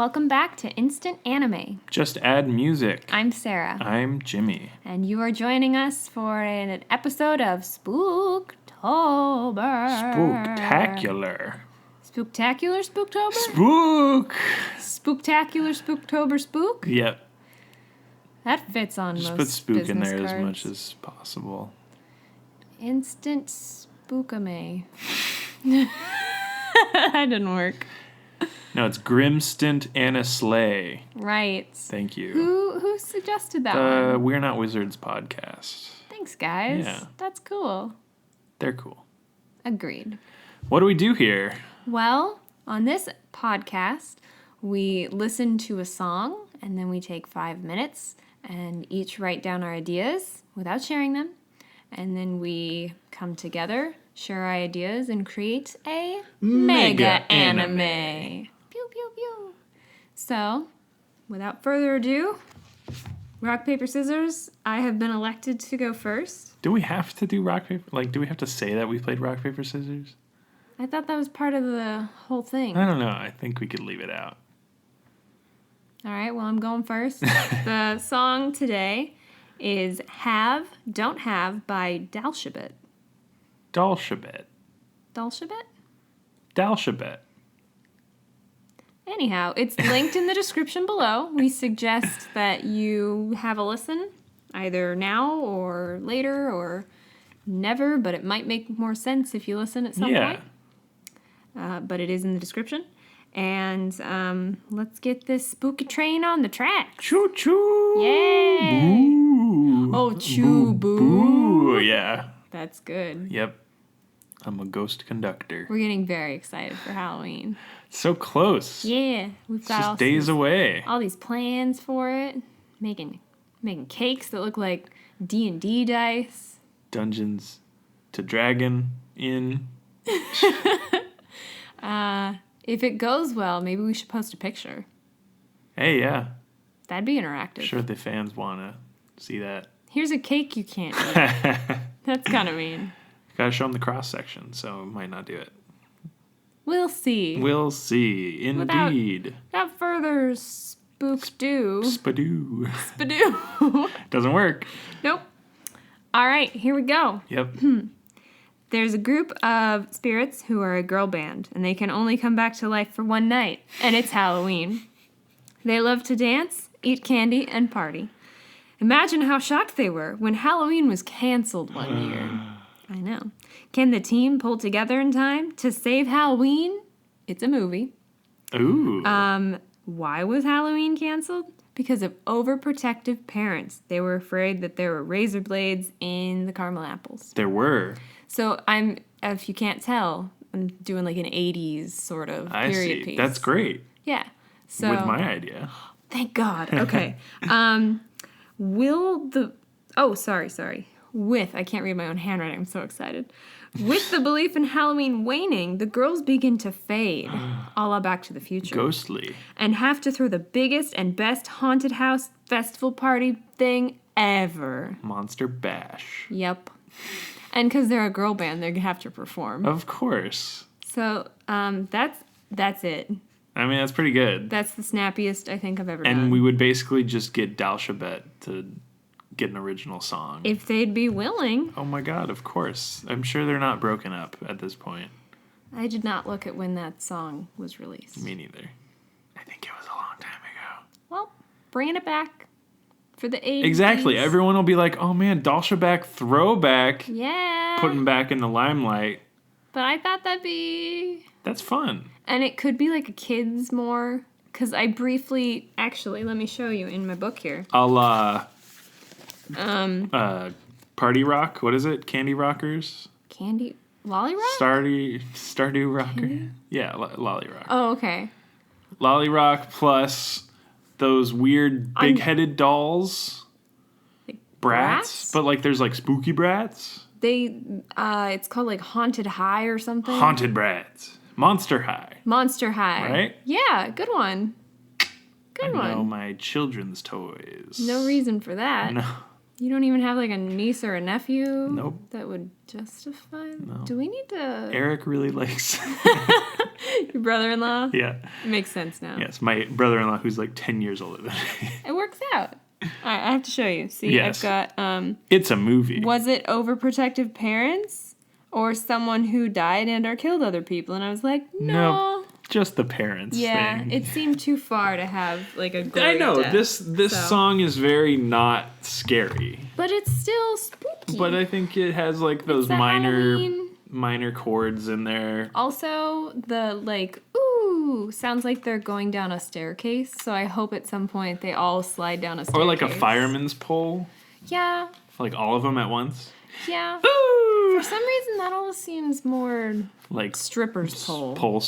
Welcome back to Instant Anime. Just add music. I'm Sarah. I'm Jimmy. And you are joining us for an episode of Spooktober. Spooktacular. Spooktacular Spooktober? Spooktacular Spooktober Spook? Yep. That fits on Just most put spook in business there cards. as much as possible. Instant Spookame. That didn't work. No, it's Grimstant Anna Slay. Right. Thank you. Who suggested that one? We're Not Wizards podcast. Thanks, guys. Yeah. That's cool. They're cool. Agreed. What do we do here? Well, on this podcast, we listen to a song, and then we take 5 minutes and each write down our ideas without sharing them. And then we come together, share our ideas, and create a mega anime. Pew, pew, pew. So, without further ado, rock, paper, scissors. I have been elected to go first. Do we have to do rock, paper? Like, do we have to say that we played rock, paper, scissors? I thought that was part of the whole thing. I don't know. I think we could leave it out. All right, well, I'm going first. The song today is Have, Don't Have by Dalshabet. Dalshabet. Dalshabet? Dalshabet. Anyhow, it's linked in the description below. We suggest that you have a listen, either now or later or never, but it might make more sense if you listen at some point. But it is in the description. And let's get this spooky train on the tracks. Choo choo. Yay! Boo. Oh, choo boo. Yeah. That's good. Yep. I'm a ghost conductor. We're getting very excited for Halloween. So close. Yeah, we've It's got just days away. all these plans for it. Making cakes that look like D&D dice. Dungeons to Dragon in. If it goes well, maybe we should post a picture. Hey, yeah. That'd be interactive. Sure the fans want to see that. Here's a cake you can't eat. That's kind of mean. Gotta show them the cross section, so might not do it. We'll see. We'll see. Indeed. Without further spook-do. Spadoo. Spadoo. Doesn't work. Nope. All right, here we go. Yep. There's a group of spirits who are a girl band, and they can only come back to life for one night, and it's Halloween. They love to dance, eat candy, and party. Imagine how shocked they were when Halloween was canceled one year. I know. Can the team pull together in time to save Halloween? It's a movie. Ooh. Why was Halloween canceled? Because of overprotective parents. They were afraid that there were razor blades in the caramel apples. There were. So if you can't tell, I'm doing like an 80s sort of period piece. That's great. Yeah. So With my idea. Thank God. Okay. I can't read my own handwriting. I'm so excited. With the belief in Halloween waning, the girls begin to fade, a la Back to the Future. Ghostly. And have to throw the biggest and best haunted house festival party thing ever. Monster Bash. Yep. And because they're a girl band, they have to perform. Of course. So that's it. I mean, that's pretty good. That's the snappiest I think I've ever done. And we would basically just get Dalshabet to get an original song. If they'd be willing. Oh my God, of course. I'm sure they're not broken up at this point. I did not look at when that song was released. Me neither. I think it was a long time ago. Well, bringing it back for the 80s. Exactly. Everyone will be like, oh man, Dalshabet throwback. Yeah. Putting back in the limelight. But I thought that'd be... That's fun. And it could be like a kid's more... Because I briefly... Actually, let me show you in my book here. Party Rock. What is it? Candy Rockers? Candy... Lolly Rock? Stardew Rocker. Candy? Yeah, Lolly Rock. Oh, okay. Lolly Rock plus those weird big-headed dolls. Like brats? But like there's like spooky brats. It's called like Haunted High or something. Haunted Brats. Monster High. Monster High. Right? Yeah, good one. Good one. I know my children's toys. No reason for that. No. You don't even have like a niece or a nephew? Nope. That would justify? No. Do we need to... Eric really likes... Your brother-in-law? Yeah. It makes sense now. Yes, my brother-in-law who's like 10 years older than me. It works out. All right, I have to show you. See, Yes. I've got... It's a movie. Was it overprotective parents or someone who died and or killed other people? And I was like, no. Just the parents thing. It seemed too far to have like a gory I know, death, this song is very not scary. but it's still spooky. But I think it has like those It's a Halloween. minor chords in there. Also, the like, ooh, sounds like they're going down a staircase. So I hope at some point they all slide down a staircase. Or like a fireman's pole. Yeah. Like all of them at once. Yeah. Ooh! For some reason, that all seems more Like stripper's pole. Pole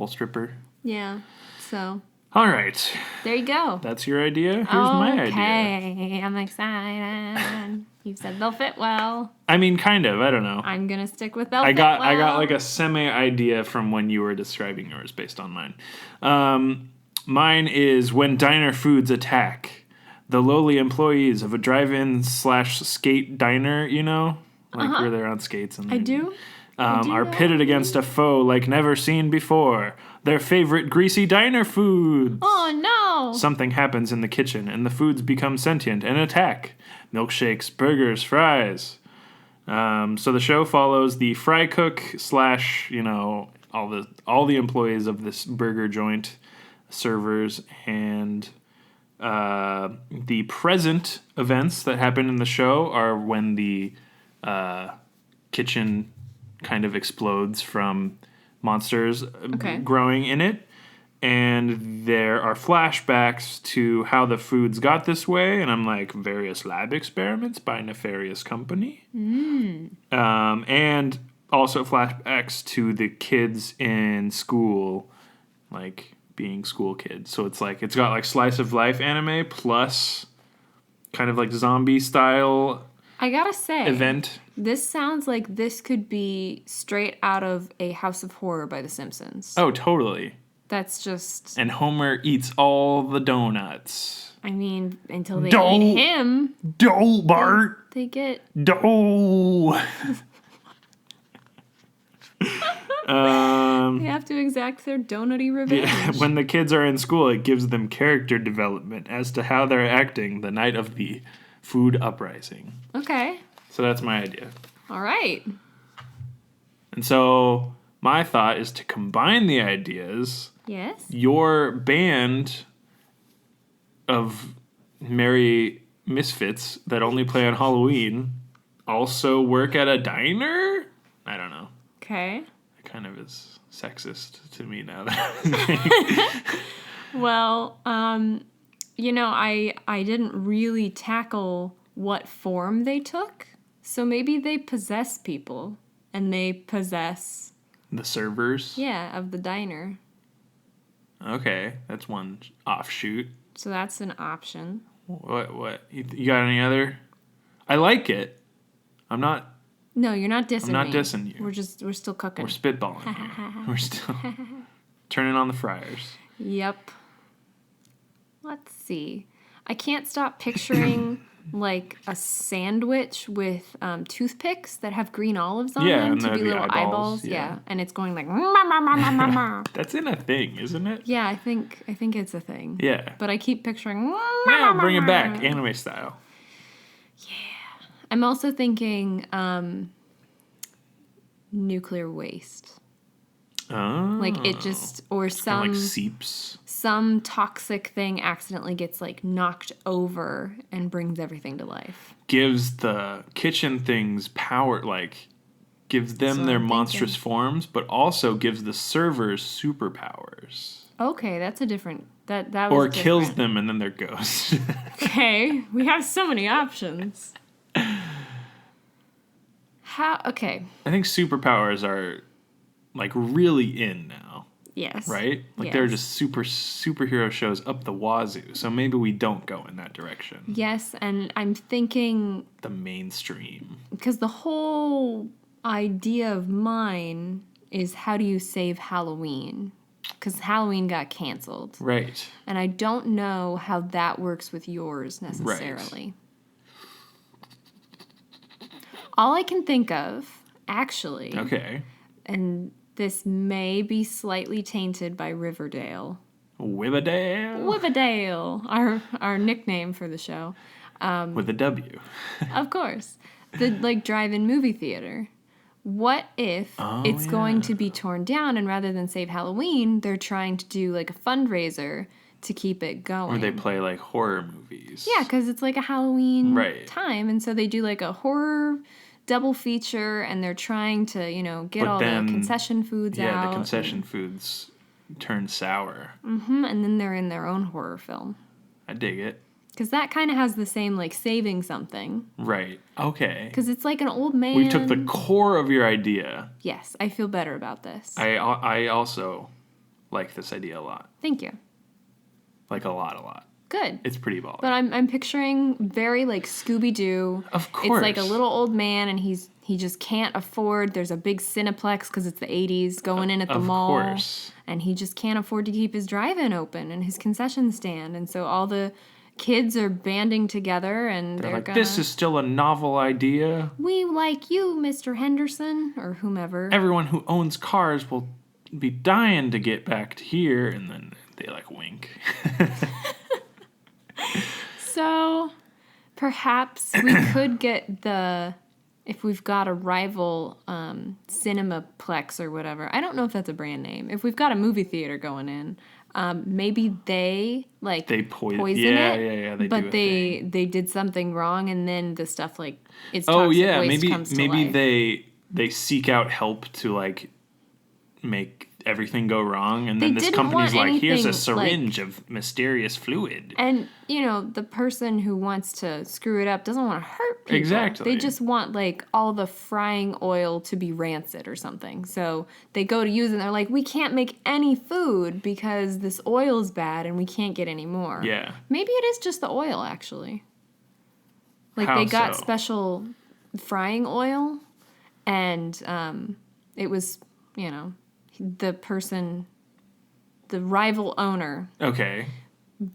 stripper. Yeah. So All right. there you go. That's your idea. Here's my idea. Okay, I'm excited. You said they'll fit well. I mean, kind of. I don't know. I'm gonna stick with they'll I fit got well. like a semi idea from when you were describing yours based on mine. Mine is when diner foods attack the lowly employees of a drive-in / skate diner. You know, like where they're on skates and I do. are know. pitted against a foe like never seen before. Their favorite greasy diner foods. Oh no! Something happens in the kitchen, and the foods become sentient and attack. Milkshakes, burgers, fries. So the show follows the fry cook / all the employees of this burger joint, servers, and the present events that happen in the show are when the kitchen kind of explodes from monsters growing in it. And there are flashbacks to how the foods got this way, and I'm like, various lab experiments by nefarious company. And also flashbacks to the kids in school, like being school kids. So it's like, it's got like slice of life anime plus kind of like zombie style I gotta say, event. this sounds like this could be straight out of a House of Horror by The Simpsons. Oh, totally. That's just... And Homer eats all the donuts. I mean, until they Don't- eat him, Dough, Bart! they get... Dough! They have to exact their donutty revenge. Yeah, when the kids are in school, it gives them character development as to how they're acting the night of the food uprising. Okay. So that's my idea. All right. And so my thought is to combine the ideas. Yes? Your band of merry misfits that only play on Halloween also work at a diner? I don't know. Okay. It kind of is sexist to me now. That Well, I didn't really tackle what form they took. So maybe they possess people. And they possess... the servers? Yeah, of the diner. Okay, that's one offshoot. So that's an option. What? You got any other? I like it. I'm not No, you're not dissing I'm not me. dissing you. We're still cooking. We're spitballing here. We're still turning on the fryers. Yep. Let's see. I can't stop picturing like a sandwich with toothpicks that have green olives on Yeah, them and to there'd be be little eyeballs, eyeballs. yeah. Yeah, and it's going like. Yeah, That's in a thing, isn't it? I think it's a thing. Yeah. But I keep picturing. Yeah, bring it back, anime style. I'm also thinking nuclear waste. Oh. Like it just or Kinda like seeps. some toxic thing accidentally gets like knocked over and brings everything to life. Gives the kitchen things power, like gives them what their I'm monstrous thinking. forms, but also gives the servers superpowers. Okay, that's a different that was Or kills different. them and then they're ghosts. Okay, we have so many options. How? Okay, I think superpowers are like really in now, yes. right? Like they're Yes. just superhero shows up the wazoo. So maybe we don't go in that direction. Yes, and I'm thinking The mainstream. because the whole idea of mine is how do you save Halloween? Because Halloween got canceled. Right. And I don't know how that works with yours necessarily. All I can think of, actually, Okay. and this may be slightly tainted by Riverdale. Wiverdale. Wiverdale, our nickname for the show. With a W. Of course. The, like, drive-in movie theater. What if it's going to be torn down, and rather than save Halloween, they're trying to do, like, a fundraiser to keep it going? Where they play, like, horror movies. Yeah, because it's, like, a Halloween Right. time, and so they do, like, a horror double feature, and they're trying to, get But all then, the concession foods out. Yeah, the concession foods turn sour. And then they're in their own horror film. I dig it. Because that kind of has the same, like, saving something. Right. Okay. Because it's like an old man. We took the core of your idea. Yes, I feel better about this. I also like this idea a lot. Thank you. Like a lot. Good. It's pretty baller. But I'm picturing very, like, Scooby-Doo. Of course. It's like a little old man, and he just can't afford. There's a big Cineplex because it's the 80s going in at the mall. Of course. And he just can't afford to keep his drive-in open and his concession stand. And so all the kids are banding together, and they're like, gonna... this is still a novel idea. We like you, Mr. Henderson, or whomever. Everyone who owns cars will be dying to get back to here. And then they, like, wink. So, perhaps we could get if we've got a rival Cinemaplex or whatever. I don't know if that's a brand name. If we've got a movie theater going in, maybe they poison it. Yeah. They did something wrong, and then the stuff, like, it's oh toxic yeah, waste comes to maybe life. they seek out help to, like, make everything go wrong, and They then this didn't company's want like, here's a anything, syringe of mysterious fluid. And, the person who wants to screw it up doesn't want to hurt people. Exactly. They just want, like, all the frying oil to be rancid or something. So they go to use it, and they're like, we can't make any food because this oil's bad and we can't get any more. Yeah. Maybe it is just the oil, actually. Like, How they got so? special frying oil, and it was, the rival owner. Okay.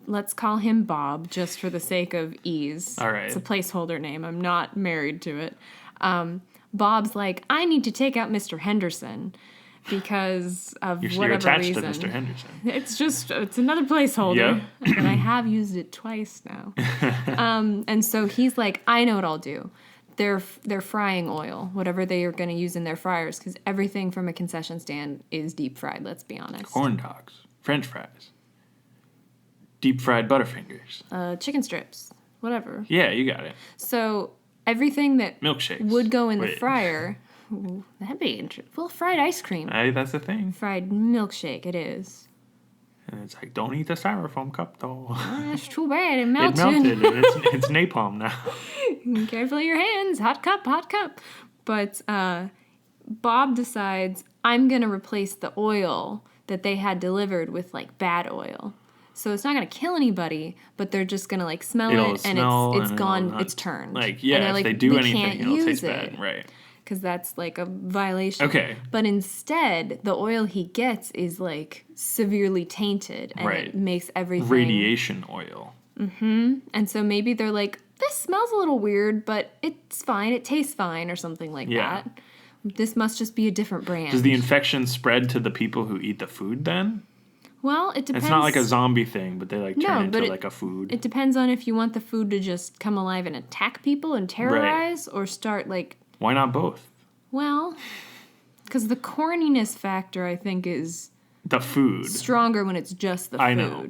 Let's call him Bob, just for the sake of ease. All right. It's a placeholder name. I'm not married to it. Bob's like, I need to take out Mr. Henderson because of You're whatever attached reason. to Mr. Henderson. It's another placeholder. Yep. And I have used it twice now. And so he's like, I know what I'll do. Their frying oil, whatever they are going to use in their fryers, because everything from a concession stand is deep fried, let's be honest. Corn dogs, French fries, deep fried Butterfingers. Chicken strips, whatever. Yeah, you got it. So everything that Milkshakes. would go in the Wait. fryer, ooh, that'd be interesting. Well, fried ice cream. That's the thing. Fried milkshake, it is. And it's like, don't eat the styrofoam cup, though. That's too bad. It It melted. melted, and it's napalm now. Careful your hands. Hot cup, hot cup. But Bob decides, I'm going to replace the oil that they had delivered with, like, bad oil. So it's not going to kill anybody, but they're just going to, like, smell It'll it, and smell it's and gone, it'll not- it's turned. Like, yeah, and they're if like, they do we anything, can't it'll use taste it. bad. Right. Because that's, like, a violation. Okay. But instead, the oil he gets is, like, severely tainted, and Right. it makes everything... Radiation oil. And so maybe they're like, this smells a little weird, but it's fine, it tastes fine, or something like Yeah. that. This must just be a different brand. Does the infection spread to the people who eat the food then? Well, it depends. It's not like a zombie thing, but they, like, turn but into like a food. It depends on if you want the food to just come alive and attack people and terrorize, or start, like... Why not both? Well, because the corniness factor, I think, is... The food. stronger when it's just the food.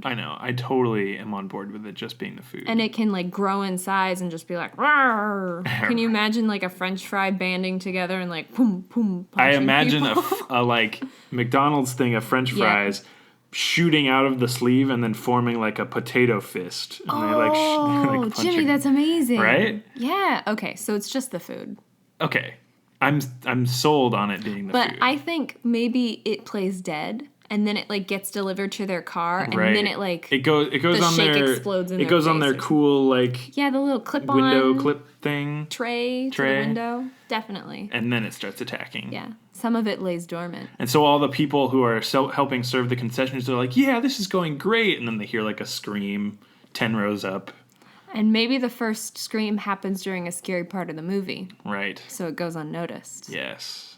I know. I totally am on board with it just being the food. And it can, like, grow in size and just be like, rawr. Can you imagine, like, a French fry banding together and, like, boom, boom, I punching imagine people? a like McDonald's thing of French Yeah. fries shooting out of the sleeve and then forming like a potato fist. And Oh, they like punch Jimmy, it. that's amazing. Right? Yeah. Okay, so it's just the food. Okay. I'm sold on it being the But food. I think maybe it plays dead, and then it, like, gets delivered to their car, and Right. then it, like... it goes the on shake their explodes in it their goes on face their or cool like Yeah, the little clip-on... window clip thing, tray to the window. Definitely. and then it starts attacking. Yeah. Some of it lays dormant. And so all the people who are helping serve the concessions are like, yeah, this is going great. And then they hear like a scream 10 rows up. And maybe the first scream happens during a scary part of the movie. Right. So it goes unnoticed. Yes.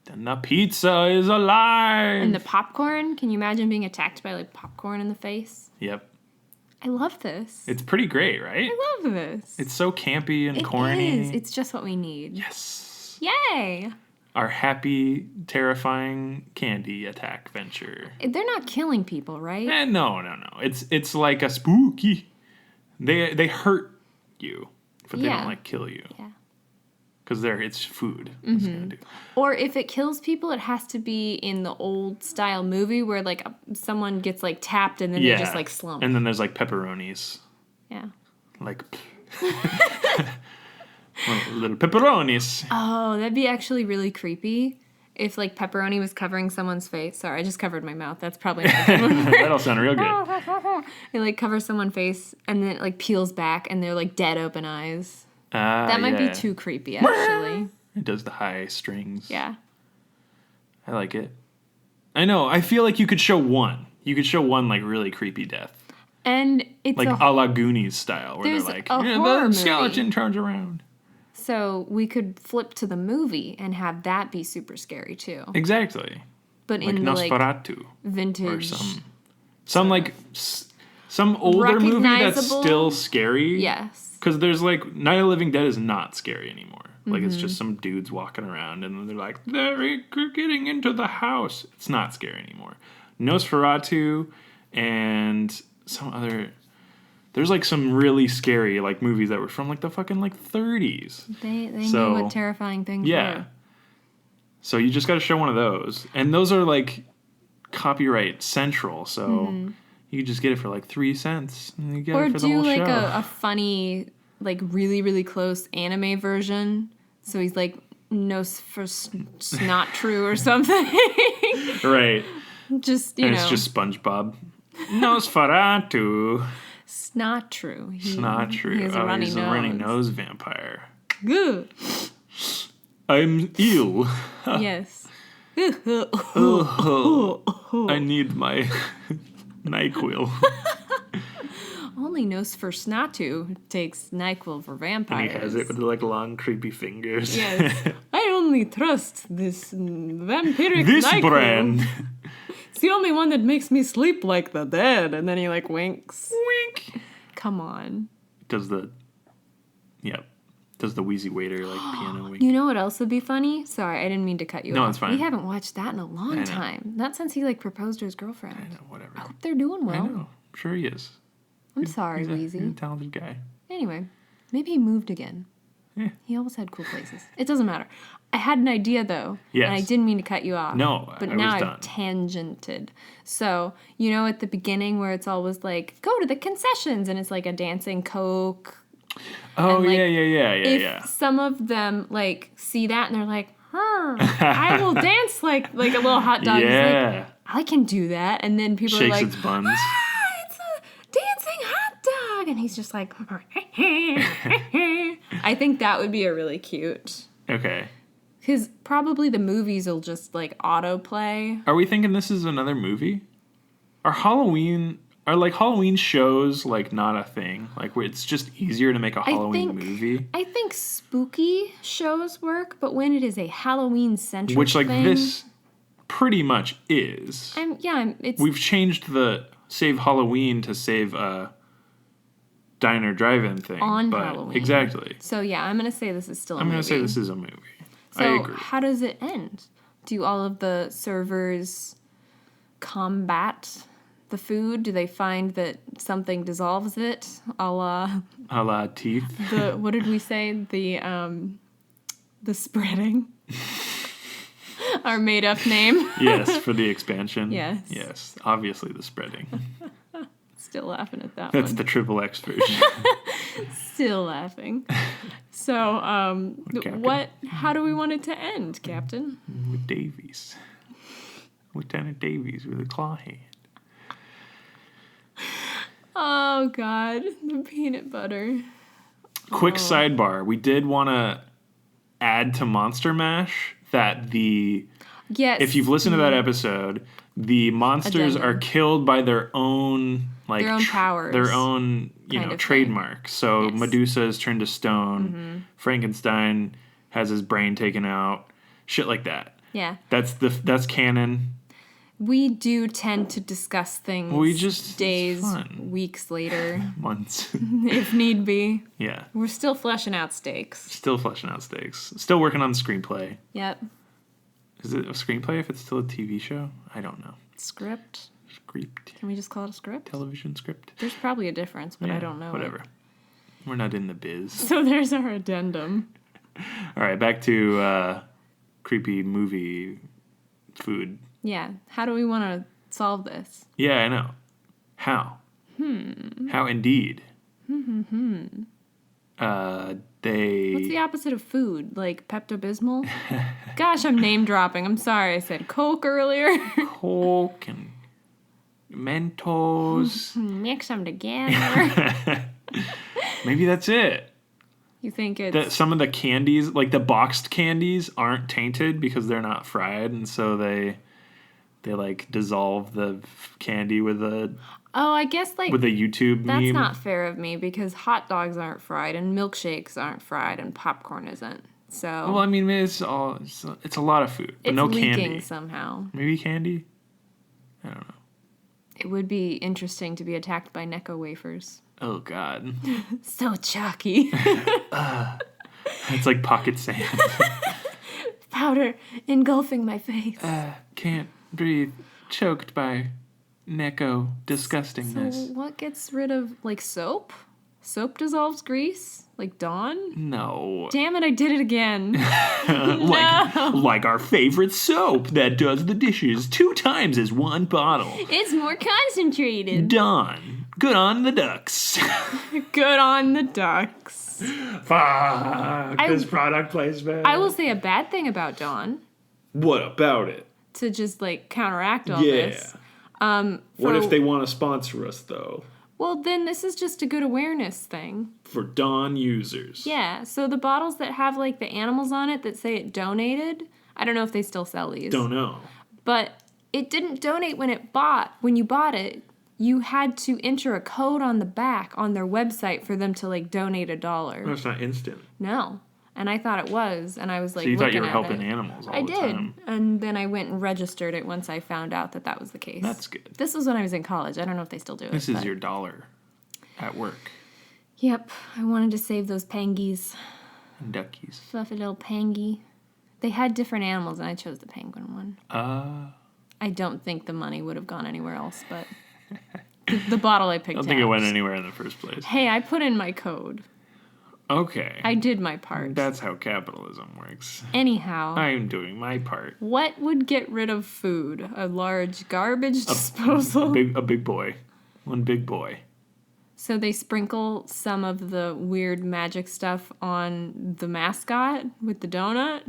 And the pizza is alive. And the popcorn. Can you imagine being attacked by like popcorn in the face? Yep. I love this. It's pretty great, right? I love this. It's so campy and It corny. is. It's just what we need. Yes. Yay! Our happy, terrifying candy attack venture. They're not killing people, right? No. It's like a spooky. They hurt you, but they Yeah. don't like kill you. Yeah. Because it's food. It's gonna do. Or if it kills people, it has to be in the old style movie where like someone gets like tapped and then they just like slump. And then there's like pepperonis. Yeah. Like little pepperonis. Oh, that'd be actually really creepy if like pepperoni was covering someone's face. Sorry, I just covered my mouth. That's probably not a good one. That'll sound real good. It like covers someone's face and then it like peels back and they're like dead open eyes. That might be too creepy, actually. It does the high strings. Yeah. I like it. I know. I feel like you could show one. You could show one like really creepy death. And it's Like a la Goonies style, where they're there's like, a horror the movie. skeleton turns around. So we could flip to the movie and have that be super scary too. Exactly. But Like in the like Nosferatu. vintage. Or some like some older movie that's Recognizable? still scary. Yes. Because there's like Night of the Living Dead is not scary anymore. Like it's just some dudes walking around and then they're like, they're getting into the house. It's not scary anymore. Nosferatu and some other. There's like some really scary like movies that were from like the fucking like 30s. They knew what terrifying things were. So you just got to show one of those. And those are like copyright central. So you just get it for like 3 cents. And you get Or it for the do whole like show. a funny, like really, really close anime version. So he's like, it's not true or something. Right. Just, And know. it's just SpongeBob. Nosferatu. It's not true. It's not true. He has a runny he's nose. a runny nose vampire. Good. I'm ill. Yes. I need my NyQuil. Only Nosferatu takes NyQuil for And vampires. he has it with like long, creepy fingers. Yes. I only trust this vampiric This NyQuil. brand. It's the only one that makes me sleep like the dead. And then he like winks. Wink. Come on. Does the wheezy waiter like piano wink? You know what else would be funny? Sorry, I didn't mean to cut you off. No, it's fine. We haven't watched that in a long time. Not since he like proposed to his girlfriend. I know, whatever. I hope they're doing well. I know. I'm sure he is. I'm sorry, He's a Wheezy. talented guy. Anyway, maybe he moved again. Yeah. He always had cool places. It doesn't matter. I had an idea though. Yes. And I didn't mean to cut you off. No, but I now was I've done. tangented. So, you know at the beginning where it's always like, go to the concessions and it's like a dancing Coke. Oh, And, like, yeah. If some of them like see that and they're like, I will dance like a little hot dog. He's Yeah. like, I can do that. And then people Shakes are like, its buns. it's a dancing hot dog. And he's just like, I think that would be a really cute. Okay. Because probably the movies will just like autoplay. Are we thinking this is another movie? Are Halloween shows like not a thing? Like where it's just easier to make a Halloween movie? I think spooky shows work, but when it is a Halloween centric Which like thing, this pretty much is. it's We've changed the Save Halloween to Save Diner Drive-In thing. on but Halloween. Exactly. So yeah, I'm gonna say this is still a movie. I'm going to say this is a movie. So I agree. how does it end? Do all of the servers combat the food? Do they find that something dissolves it? A la A la teeth. the what did we say? The spreading. Our made up name. Yes, for the expansion. Yes. Yes, obviously the spreading. Still laughing at that That's one. the triple X version. Still laughing. So, Captain. how do we want it to end, Captain? With Davies. Lieutenant Davies with a claw hand. Oh, God. The peanut butter. Quick sidebar. We did want to add to Monster Mash that Yes. if you've listened to that episode, the monsters Addendum. are killed by their own like their own powers, their own trademark. So Yes. Medusa is turned to stone. Frankenstein has his brain taken out. Shit like that. Yeah. That's canon. We do tend to discuss things days, weeks later, months, if need be. Yeah. We're still fleshing out stakes. Still working on the screenplay. Yep. Is it a screenplay if it's still a TV show? I don't know. Script. Script. Can we just call it a script? Television script. There's probably a difference, but I don't know. Whatever. We're not in the biz. So there's our addendum. All right, back to creepy movie food. Yeah. How do we want to solve this? Yeah, I know. How? How indeed. What's the opposite of food? Like Pepto-Bismol? Gosh, I'm name dropping. I'm sorry. I said Coke earlier. Coke and Mentos. Mix them together. Maybe that's it. You think it's... Some of the candies, like the boxed candies, aren't tainted because they're not fried, and so they like dissolve the candy with a... Oh, I guess with a YouTube that's meme. not fair of me because hot dogs aren't fried and milkshakes aren't fried and popcorn isn't. So well, I mean, it's a lot of food, but it's no leaking candy. Somehow. Maybe candy. I don't know. It would be interesting to be attacked by Necco wafers. Oh God. So chalky. It's like pocket sand. Powder engulfing my face. Can't breathe. Choked by Necco disgustingness. So what gets rid of, like, soap? Soap dissolves grease? Like Dawn? No. Damn it, I did it again. Like our favorite soap that does the dishes 2 times as one bottle. It's more concentrated. Dawn. Good on the ducks. Good on the ducks. Fuck this product placement. I will say a bad thing about Dawn. What about it? To just, like, counteract all this. What if they want to sponsor us, though? Well, then this is just a good awareness thing. For Dawn users. Yeah, so the bottles that have, like, the animals on it that say it donated, I don't know if they still sell these. Don't know. But it didn't donate when you bought it. You had to enter a code on the back on their website for them to, like, donate $1. No, it's not instant. No. And I thought it was, and I was like, so you thought you were looking at helping it. animals all I the did. time. And then I went and registered it once I found out that that was the case. That's good. This was when I was in college. I don't know if they still do it. This is your dollar at work. Yep. I wanted to save those pangies. And duckies. Fluffy little pangy. They had different animals, and I chose the penguin one. I don't think the money would have gone anywhere else, but the bottle I picked out. I don't think it went anywhere in the first place. Hey, I put in my code. Okay. I did my part. That's how capitalism works. Anyhow. I'm doing my part. What would get rid of food? A large garbage disposal? A big boy. One big boy. So they sprinkle some of the weird magic stuff on the mascot with the donut?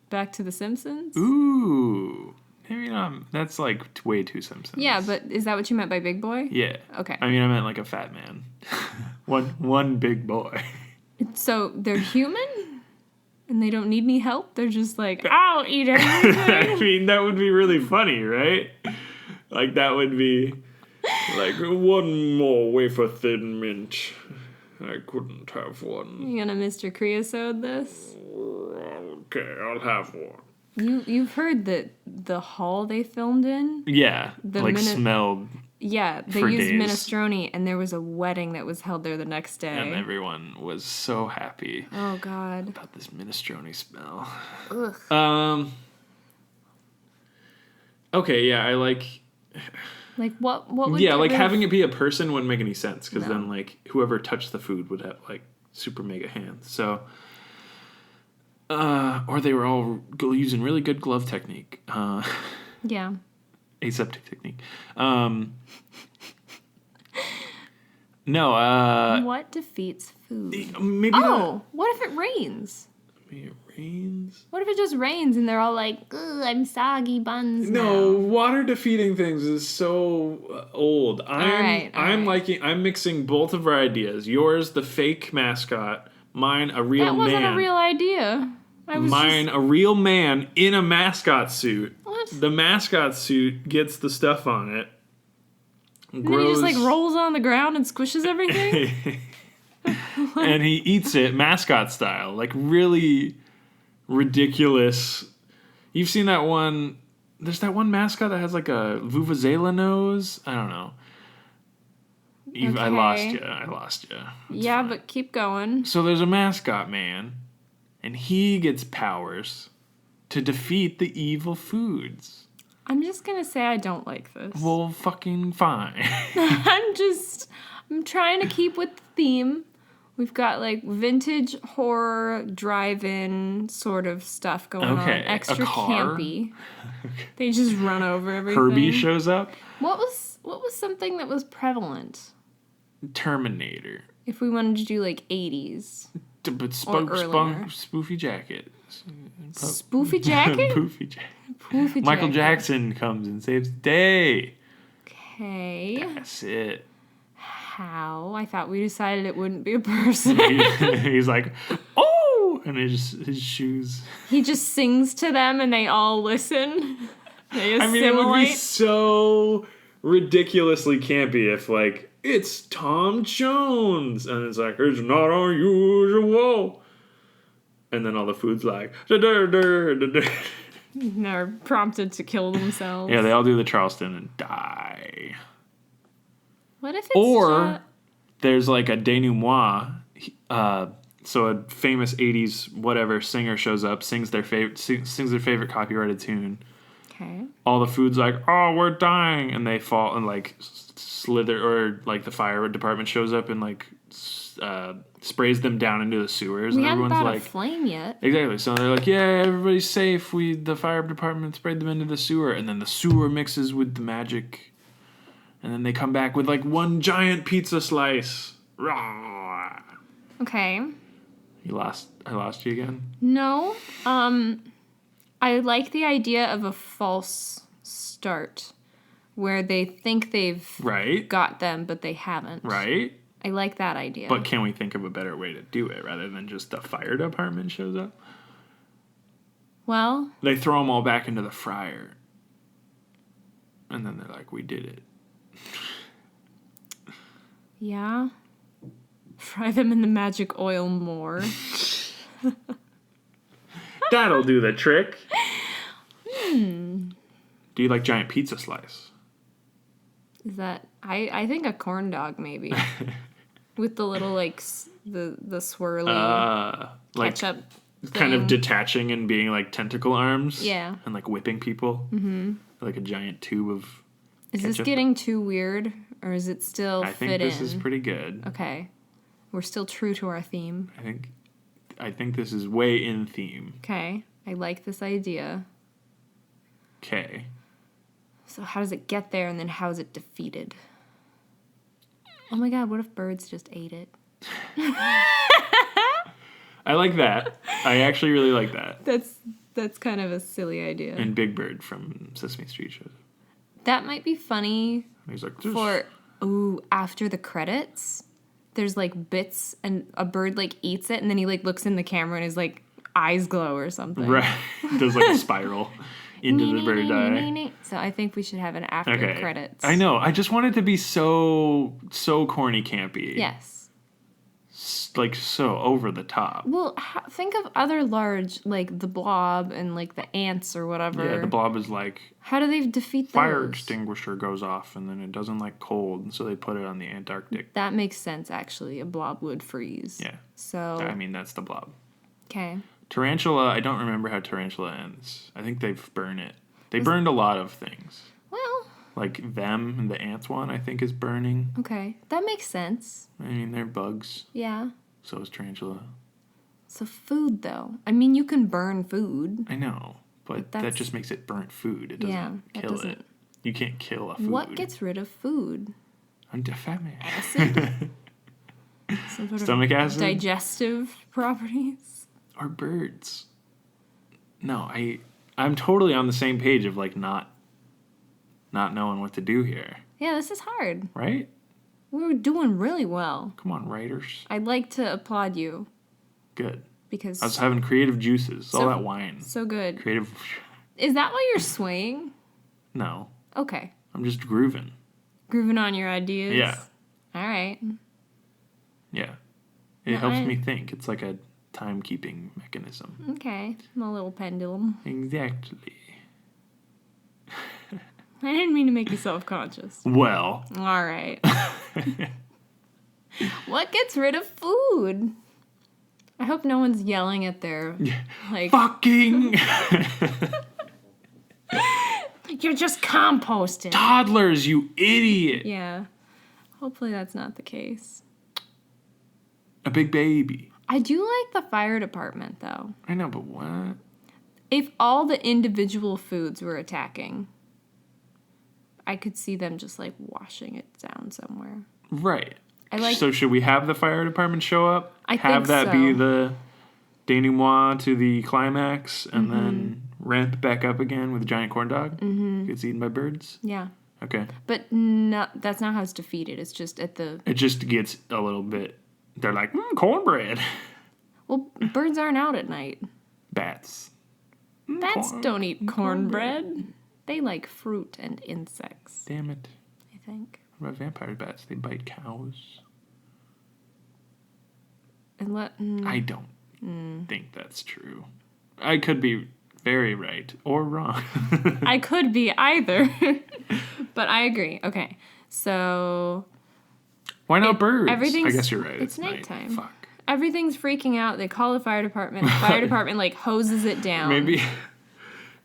Back to The Simpsons? Ooh. Maybe not. That's like way too Simpsons. Yeah, but is that what you meant by big boy? Yeah. Okay. I mean, I meant like a fat man. one big boy. So they're human? And they don't need any help? They're just like, I'll eat everything. I mean, that would be really funny, right? Like, that would be like, one more wafer thin mint. I couldn't have one. You gonna Mr. Creosote this? Okay, I'll have one. You've heard that the hall they filmed in? Yeah, smelled. Yeah, they for used days. minestrone, and there was a wedding that was held there the next day. And everyone was so happy. Oh, God. About this minestrone smell. Ugh. Okay, yeah, I like... Like, what would... Yeah, like, having it be a person wouldn't make any sense, because then, like, whoever touched the food would have, like, super mega hands. So... or they were all using really good glove technique. Yeah. Aseptic technique. No, what defeats food? maybe not. What if it rains? Maybe it rains? What if it just rains and they're all like, ugh, I'm soggy buns No, now. water defeating things is so old. I'm mixing both of our ideas. Yours, the fake mascot. Mine, a real man. That wasn't a real idea. A real man in a mascot suit. What? The mascot suit gets the stuff on it. And then he just like rolls on the ground and squishes everything. And he eats it mascot style, like really ridiculous. You've seen that one. There's that one mascot that has like a vuvuzela nose. I don't know. Okay. I lost you. Yeah, fine. But keep going. So there's a mascot man, and he gets powers to defeat the evil foods. I'm just gonna say I don't like this. Well, fucking fine. I'm trying to keep with the theme. We've got like vintage horror drive-in sort of stuff going on. Extra campy. They just run over everything. Herbie shows up. What was something that was prevalent? Terminator. If we wanted to do like 80s. But spoofy jacket. Spoofy jacket? Poofy jacket. Michael Jackson comes and saves the day. Okay. That's it. How? I thought we decided it wouldn't be a person. He's like, oh! And his shoes. He just sings to them and they all listen. They assimilate. I mean, it would be so ridiculously campy if, like, it's Tom Jones. And it's like, it's not unusual. And then all the food's like, they're prompted to kill themselves. Yeah, they all do the Charleston and die. What if it's there's like a denouement. So a famous 80s whatever singer shows up, sings their favorite copyrighted tune. Okay. All the food's like, oh, we're dying, and they fall and like slither, or like the fire department shows up and like sprays them down into the sewers. We and haven't everyone's bought like, a flame yet. Exactly. So they're like, yeah, everybody's safe. The fire department sprayed them into the sewer, and then the sewer mixes with the magic. And then they come back with, like, one giant pizza slice. Okay. I lost you again? No. I like the idea of a false start where they think they've got them, but they haven't. Right. I like that idea. But can we think of a better way to do it rather than just the fire department shows up? Well. They throw them all back into the fryer. And then they're like, we did it. Yeah. Fry them in the magic oil more. That'll do the trick. Do you like giant pizza slice? Is that... I think a corn dog, maybe. With the little, like, the swirly ketchup thing. Kind of detaching and being, like, tentacle arms. Yeah. And, like, whipping people. Mm-hmm. Like a giant tube of Is ketchup. This getting too weird? Or is it still fit in? I think this is pretty good. Okay. We're still true to our theme. I think this is way in theme. Okay. I like this idea. Okay. So how does it get there, and then how is it defeated? Oh my god, what if birds just ate it? I like that. I actually really like that. That's kind of a silly idea. And Big Bird from Sesame Street shows. That might be funny. He's like, after the credits, there's like bits and a bird like eats it, and then he like looks in the camera and his like eyes glow or something. Right. Does like a spiral into the bird eye. So I think we should have an after credits. I know. I just want it to be so corny campy. Yes. Like so over the top. Well, think of other large, like the Blob and like the ants or whatever. Yeah, the Blob is like... How do they defeat fire those? extinguisher goes off and then it doesn't like cold, so they put it on the Antarctic. That makes sense, actually. A blob would freeze. Yeah. So... I mean, that's the Blob. Okay. Tarantula, I don't remember how Tarantula ends. I think they've burned it. They burned a lot of things. Well... Like them and the ants one, I think, is burning. Okay. That makes sense. I mean, they're bugs. Yeah. So is tarantula. So food, though. I mean, you can burn food. I know, but that just makes it burnt food. It doesn't kill it. You can't kill a food. What gets rid of food? Acid? Some sort Stomach of acid? Digestive properties? Or birds. No, I'm totally on the same page of like not knowing what to do here. Yeah, this is hard. Right? We were doing really well. Come on, writers. I'd like to applaud you. Good. Because I was having creative juices. All that wine. So good. Creative. Is that why you're swaying? No. Okay. I'm just grooving. Grooving on your ideas? Yeah. All right. Yeah. It helps me think. It's like a timekeeping mechanism. Okay. I'm a little pendulum. Exactly. I didn't mean to make you self-conscious. Well. All right. What gets rid of food? I hope no one's yelling at their, like... Fucking... You're just composting. Toddlers, you idiot. Yeah. Hopefully that's not the case. A big baby. I do like the fire department, though. I know, but what? If all the individual foods were attacking, I could see them just, like, washing it down somewhere. Right. like. So should we have the fire department show up? I have think that so. be the denouement to the climax, and then ramp back up again with a giant corn dog? Gets eaten by birds? Yeah. Okay. But no, that's not how it's defeated. It's just at the... It just gets a little bit... They're like, cornbread. Well, birds aren't out at night. Bats. Bats don't eat cornbread. They like fruit and insects, Damn it. I think. What about vampire bats? They bite cows. And I don't think that's true. I could be very right or wrong. I could be either. But I agree. Okay. So Why not birds? I everything's- guess you're right. it's night. nighttime. Fuck. everything's freaking out. They call the fire department. The fire department like hoses it down.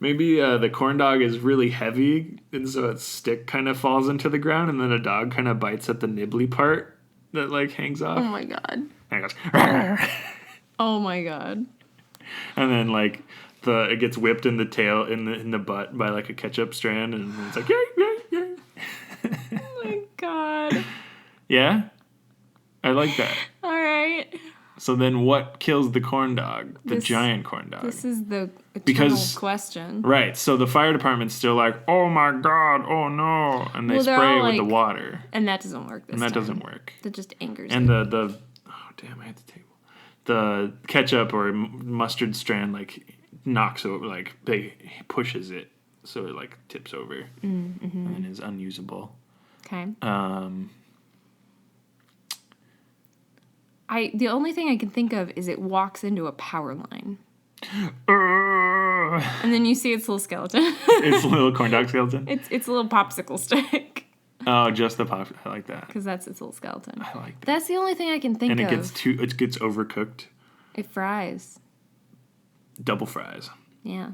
Maybe the corn dog is really heavy, and so its stick kind of falls into the ground, and then a dog kind of bites at the nibbly part that like hangs off. Oh my god. And it goes, "Rrr." Oh my god. And then like it gets whipped in the tail in the butt by like a ketchup strand, and it's like yay, yay, yay. Oh my god. Yeah, I like that. All right. So then, what kills the corn dog? The This- giant corn dog. This is the eternal Because- question. Right. So the fire department's still like, oh my god, oh no, and they Well, they're spray it all with the like- water, And that doesn't work this and that time. doesn't work. That just angers And me. the oh damn, I had the table. The ketchup or mustard strand like knocks over, like they pushes it so it like tips over and then is unusable. Okay. Um, The only thing I can think of is it walks into a power line. And then you see its little skeleton. it's a little corn dog skeleton. It's a little popsicle stick. Oh, just the pop. I like that. Because that's its little skeleton. I like that. That's the only thing I can think And of. it gets overcooked. It fries. Double fries. Yeah.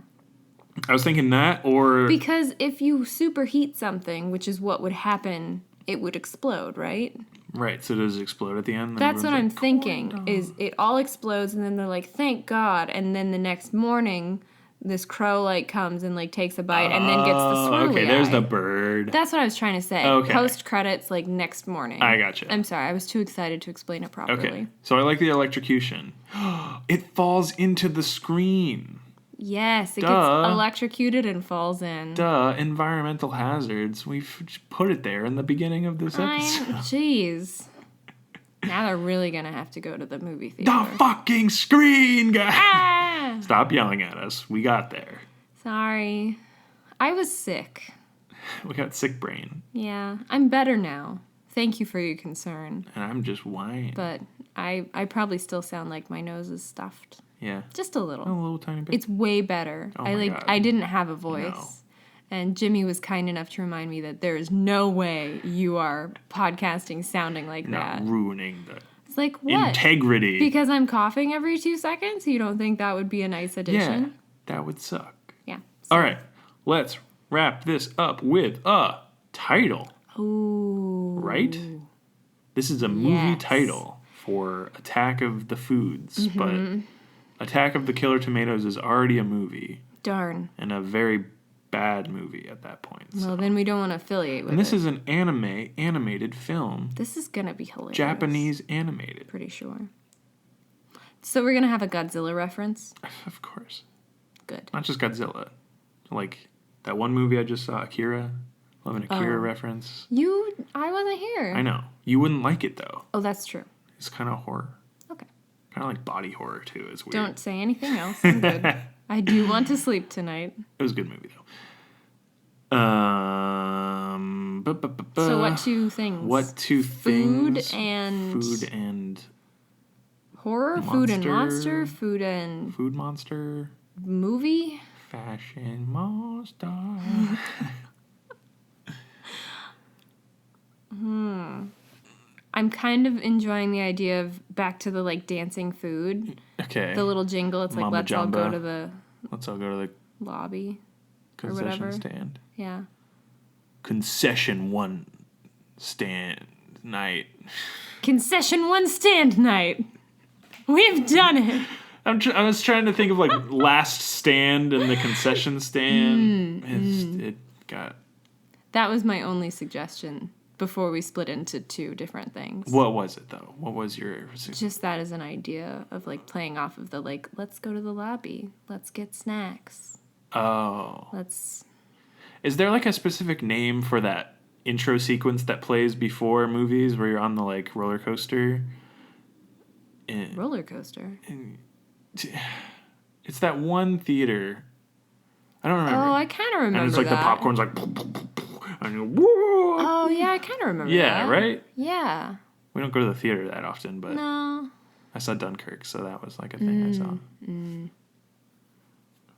I was thinking that, or Because if you superheat something, which is what would happen, it would explode, right? right. So does it explode at the end? That's what I'm Everyone's like, thinking, is it all explodes, and then they're like, thank God. And then the next morning, this crow, like, comes and, like, takes a bite and then gets the "Oh, swirly okay, there's eye. the bird. That's what I was trying to say. Okay. Post credits, like, next morning. I gotcha. I'm sorry, I was too excited to explain it properly. Okay, so I like the electrocution. It falls into the screen. Yes, it Duh. gets electrocuted and falls in. Duh, environmental hazards. We've put it there in the beginning of this episode. Jeez. Now they're really gonna have to go to the movie theater. The fucking screen, guys! Ah! Stop yelling at us. We got there. Sorry. I was sick. We got sick brain, Yeah, I'm better now. Thank you for your concern. and I'm just whining. But I probably still sound like my nose is stuffed. Yeah, Just a little. a little tiny bit. It's way better. Oh my God. I didn't have a voice. No. And Jimmy was kind enough to remind me that there is no way you are podcasting sounding like Not that. ruining the It's like, what? integrity. Because I'm coughing every 2 seconds? You don't think that would be a nice yeah, addition? that would suck. Yeah. All right, let's wrap this up with a title. Ooh. Right? This is a movie Yes. title for Attack of the Foods, but Attack of the Killer Tomatoes is already a movie, Darn. and a very bad movie at that point. So. Well, then we don't want to affiliate with And this it. is an animated film, This is going to be hilarious. Japanese animated. Pretty sure. So we're going to have a Godzilla reference? Of course. Good. Not just Godzilla. Like that one movie I just saw, Akira. Love an Akira reference. I wasn't here. I know. You wouldn't like it though. Oh, that's true. It's kind of horror. Okay. Kind of like body horror too. It's weird. Don't say anything else. I'm good. I do want to sleep tonight. It was a good movie though. So what two things? What two things? Food and horror, monster, food and monster, food and food monster, movie. fashion monster. I'm kind of enjoying the idea of back to the like dancing food. Okay. The little jingle. It's like Mama let's all go Jumba. to the Let's all go to the lobby or concession whatever. stand. Yeah. Concession one stand night. Concession one stand night. We've done it. I was trying to think of like last stand and the concession stand. It got. That was my only suggestion before we split into two different things. What was it though? What was your? Just that as an idea of like playing off of the like, let's go to the lobby, let's get snacks. Oh. Let's. Is there like a specific name for that intro sequence that plays before movies where you're on the like roller coaster? Roller coaster. It's that one theater. I don't remember. Oh, I kind of remember and it's like that. the popcorn's like, and you whoa. Oh yeah, I kind of remember that. Yeah, right? Yeah. We don't go to the theater that often, but No. I saw Dunkirk, so that was like a thing I saw.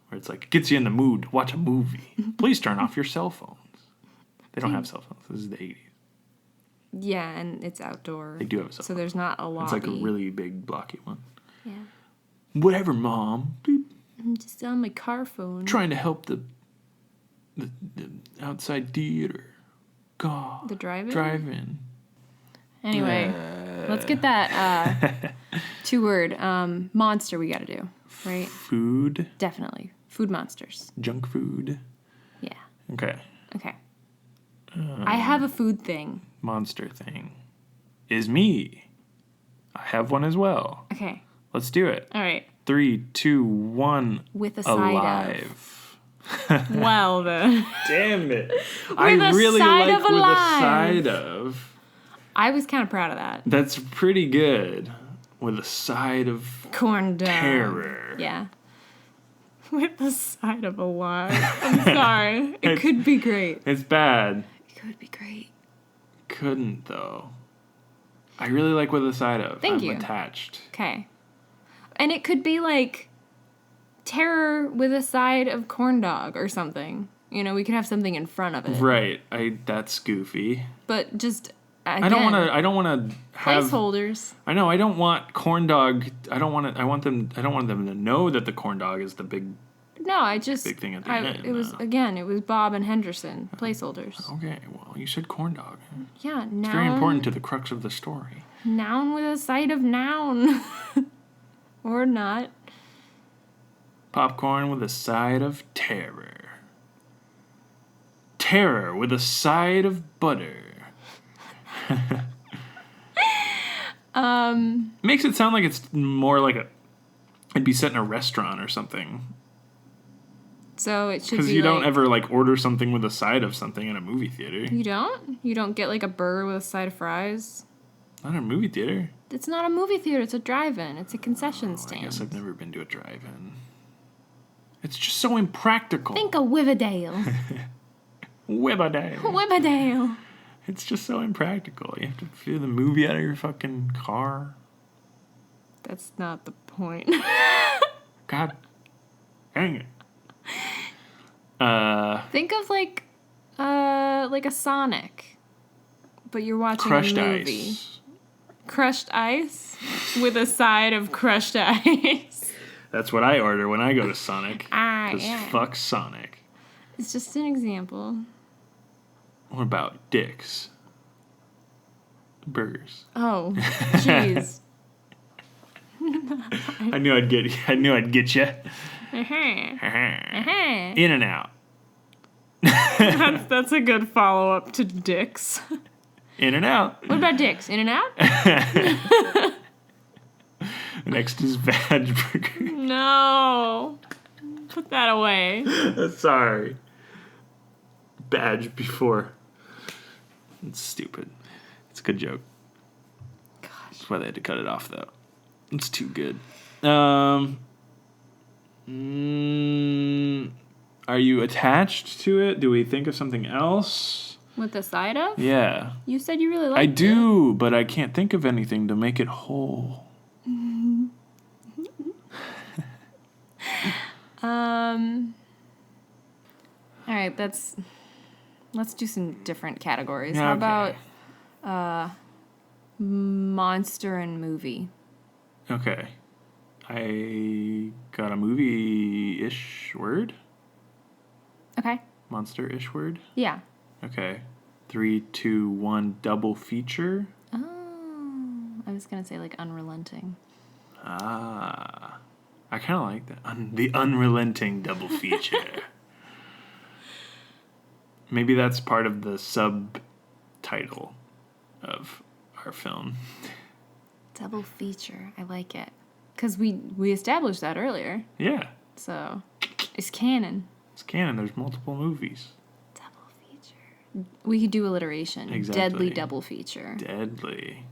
Where it's like, it gets you in the mood to watch a movie. Please turn off your cell phones. They don't have cell phones. This is the 80s. Yeah, and it's outdoor. They do have a cell So there's not a lobby. It's like a really big, blocky one. Yeah. Whatever, Mom. Beep. I'm just on my car phone. Trying to help the outside theater. God. The drive-in? Drive-in. Anyway, let's get that two-word monster we got to do, right? Food. Definitely. Food monsters. Junk food. Yeah. Okay. Okay. I have a food thing. Monster thing. Is me. I have one as well. Okay. Let's do it. All right. 3, 2, 1. With a side alive. of. Well, then. Damn it. I really like of with alive. a side of. I was kind of proud of that. That's pretty good. With a side of Corn dog. terror. Yeah. With the side of alive. I'm sorry. It could be great. It's bad. It could be great. Couldn't though. I really like with a side of. Thank I'm you. attached. Okay. And it could be like terror with a side of corn dog or something. You know, we could have something in front of it. Right. That's goofy. But just again, I don't want to have placeholders. I know. I don't want corn dog. I don't want them to know that the corn dog is the big. No, I just Big thing at the end, It was it was Bob and Henderson placeholders. Okay. Well, you said corn dog. Yeah, noun. It's very important to the crux of the story. Noun with a side of noun, or not. Popcorn with a side of terror. Terror with a side of butter. Makes it sound like it's more like it'd be set in a restaurant or something. So it should be Because you don't ever like order something with a side of something in a movie theater. You don't? You don't get like a burger with a side of fries? Not in a movie theater. It's not a movie theater, it's a drive-in. It's a concession I stand. guess I've never been to a drive-in. It's just so impractical. Think of Wiverdale. Wibbadale. Wiverdale. It's just so impractical. You have to feel the movie out of your fucking car. That's not the point. God dang it. Think of like a Sonic, but you're watching Crushed a movie. ice. Crushed ice with a side of crushed ice. That's what I order when I go to Sonic. Because Yeah. fuck Sonic. It's just an example. What about dicks? Burgers. Oh, jeez. I knew I'd get you. Uh-huh. In and out. That's a good follow-up to dicks. In and out. What about dicks? In and out? Next is Veg Burger. No. Put that away. Sorry. Badge before. It's stupid. It's a good joke. Gosh. That's why they had to cut it off, though. It's too good. Are you attached to it? Do we think of something else? With the side of? Yeah. You said you really liked it. I do, but I can't think of anything to make it whole. All right, let's do some different categories. Yeah, How okay. about monster and movie? Okay. I got a movie-ish word? Okay. Monster-ish word? Yeah. Okay. 3, 2, 1, double feature. Oh, I was gonna say like unrelenting. Ah. I kind of like that. The unrelenting double feature. Maybe that's part of the subtitle of our film. Double feature. I like it. Because we established that earlier. Yeah. So, it's canon. It's canon. There's multiple movies. Double feature. We could do alliteration. Exactly. Deadly double feature. Deadly.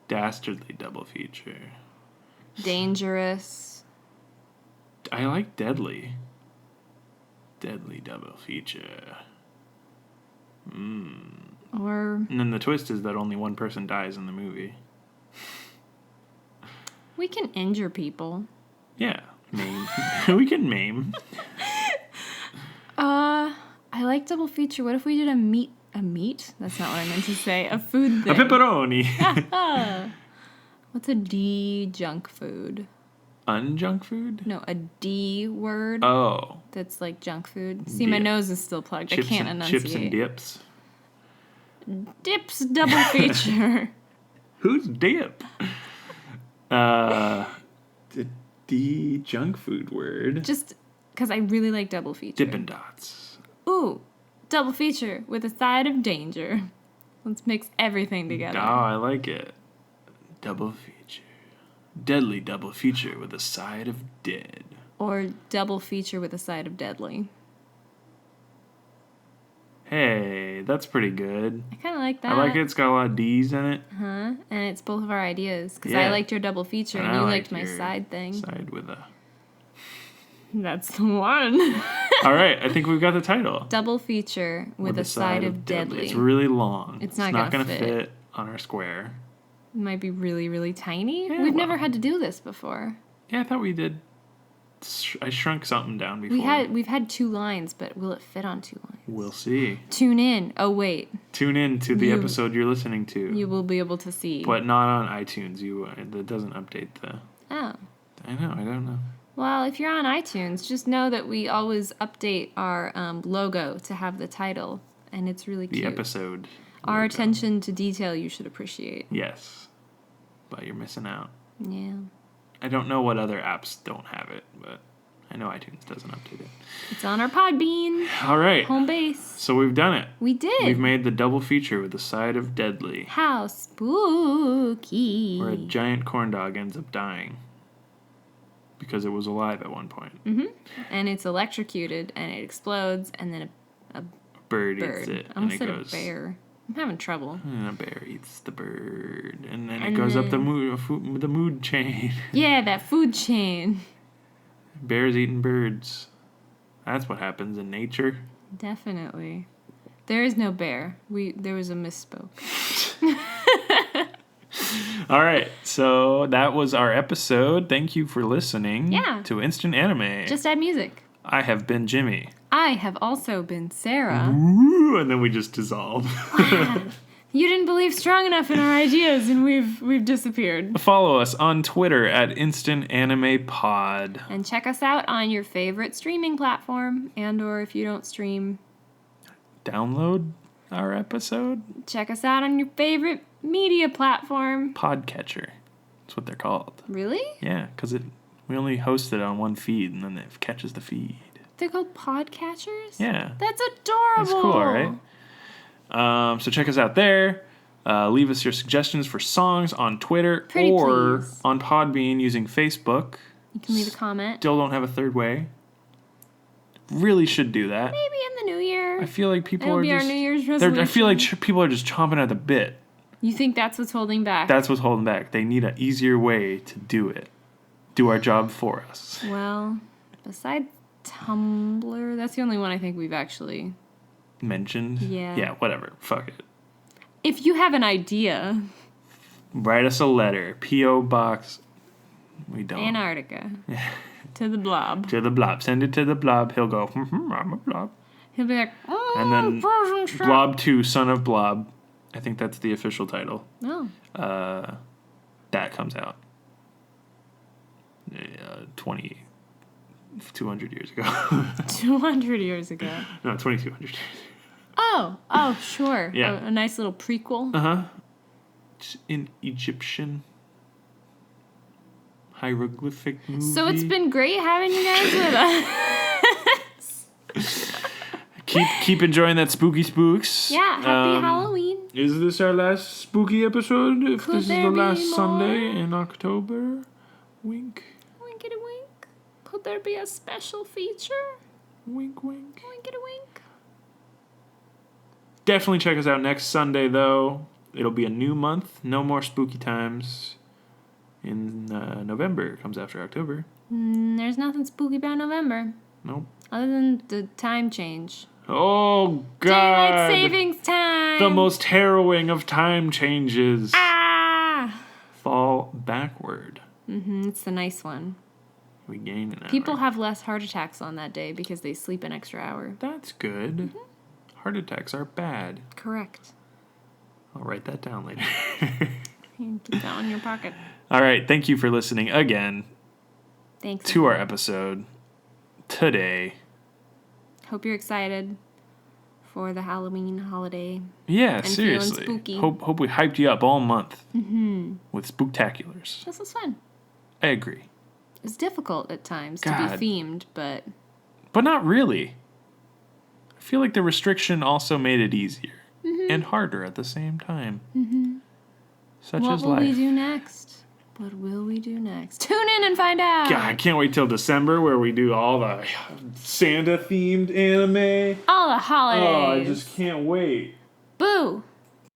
Dastardly double feature. Dangerous. I like deadly. Deadly double feature. Or And then the twist is that only one person dies in the movie. we can injure people. Yeah. Maim. We can maim. I like double feature. What if we did a meat? That's not what I meant to say. A food A thing. pepperoni. What's a D junk food? Unjunk food? No, a D word Oh. that's like junk food. See, my Dip. nose is still plugged. I can't enunciate. Chips and dips. Dips double feature. Who's dip? The D junk food word. Just because I really like double feature. Dippin' Dots. Ooh, double feature with a side of danger. Let's mix everything together. Oh, I like it. Double feature. Deadly double feature with a side of dead. Or double feature with a side of deadly. Hey, that's pretty good. I kind of like that. I like it. It's got a lot of D's in it. Huh? And it's both of our ideas. Because Yeah. I liked your double feature and I you liked liked my your side thing. Side with a... That's the one. All right, I think we've got the title. Double feature with a side of deadly. It's really long. It's not gonna gonna fit. fit on our square. It might be really, really tiny. Yeah, We've well. never had to do this before. Yeah, I thought we did. I shrunk something down before. We've had 2 lines, but will it fit on 2 lines? We'll see. Tune in. Oh wait, Tune in to the You- episode you're listening to. you will be able to see. But not on iTunes. That doesn't update the... Oh. I don't know. Well, if you're on iTunes, just know that we always update our logo to have the title, and it's really The cute. episode. Our logo. attention to detail you should appreciate. Yes. But you're missing out. Yeah. I don't know what other apps don't have it, but I know iTunes doesn't update it. It's on our Podbean. All right. Home base. So we've done it. We did. We've made the double feature with the side of deadly, How spooky. where a giant corn dog ends up dying because it was alive at one point. And it's electrocuted, and it explodes, and then a Bird bird. eats it, I and almost it said goes. a bear. I'm having trouble. And a bear eats the bird, and then it And goes up the then- the mood chain. Yeah, that food chain. Bears eating birds. That's what happens in nature. Definitely. There is no bear. There was a misspoke. All right, so that was our episode. Thank you for listening Yeah. to Instant Anime. Just add music. I have been Jimmy. I have also been Sarah. Ooh, and then we just dissolve. You didn't believe strong enough in our ideas, and we've disappeared. Follow us on Twitter at Instant Anime Pod. And check us out on your favorite streaming platform, and/or if you don't stream, Download our episode. check us out on your favorite media platform. Podcatcher. That's what they're called. Really? Yeah, because we only host it on one feed, and then it catches the feed. They're called podcatchers? Yeah. That's adorable. That's cool, right? So check us out there. Leave us your suggestions for songs on Twitter Pretty or please. on Podbean using Facebook. You can leave a comment. Still don't have a third way. Really should do that. Maybe in the new year. I feel like people It'll are be our just... New Year's I resolution. feel like people are just chomping at the bit. You think that's what's holding back? That's what's holding back. They need an easier way to do it. Do our job for us. Well, besides Tumblr, that's the only one I think we've actually mentioned. Yeah. Yeah, whatever. Fuck it. If you have an idea, Write us a letter. P.O. Box. We don't. Antarctica. To the blob. To the blob. Send it to the blob. He'll go, I'm a blob. He'll be like, oh, And then frozen shrimp. Blob 2, Son of Blob. I think that's the official title. Oh. That comes out 200 years ago. 200 years ago. No, 2,200 years. Oh, sure. Yeah. A nice little prequel. Uh-huh. It's in Egyptian hieroglyphic movie. So it's been great having you guys with us. Keep enjoying that spooky spooks. Yeah, happy Halloween. Is this our last spooky episode? If Could this is there the be last more? Sunday in October? Wink. Winkety wink. Could there be a special feature? Wink, wink. Winkety wink. Definitely check us out next Sunday, though. It'll be a new month. No more spooky times in November. It comes after October. There's nothing spooky about November. Nope. Other than the time change. Oh, God. Daylight savings time. The most harrowing of time changes. Ah! Fall backward. It's the nice one. We gain an hour. People have less heart attacks on that day because they sleep an extra hour. That's good. Heart attacks are bad. Correct. I'll write that down later. You keep that in your pocket. All right. Thank you for listening again Thanks. to our episode today. Hope you're excited for the Halloween holiday. Yeah, feeling seriously. spooky. Hope we hyped you up all month with spooktaculars. This was fun. I agree. It's difficult at times to God. be themed, but But not really. I feel like the restriction also made it easier and harder at the same time. Such what is will life. we do next? What will we do next? Tune in and find out. God, I can't wait till December where we do all the Santa themed anime. All the holidays. Oh, I just can't wait. Boo.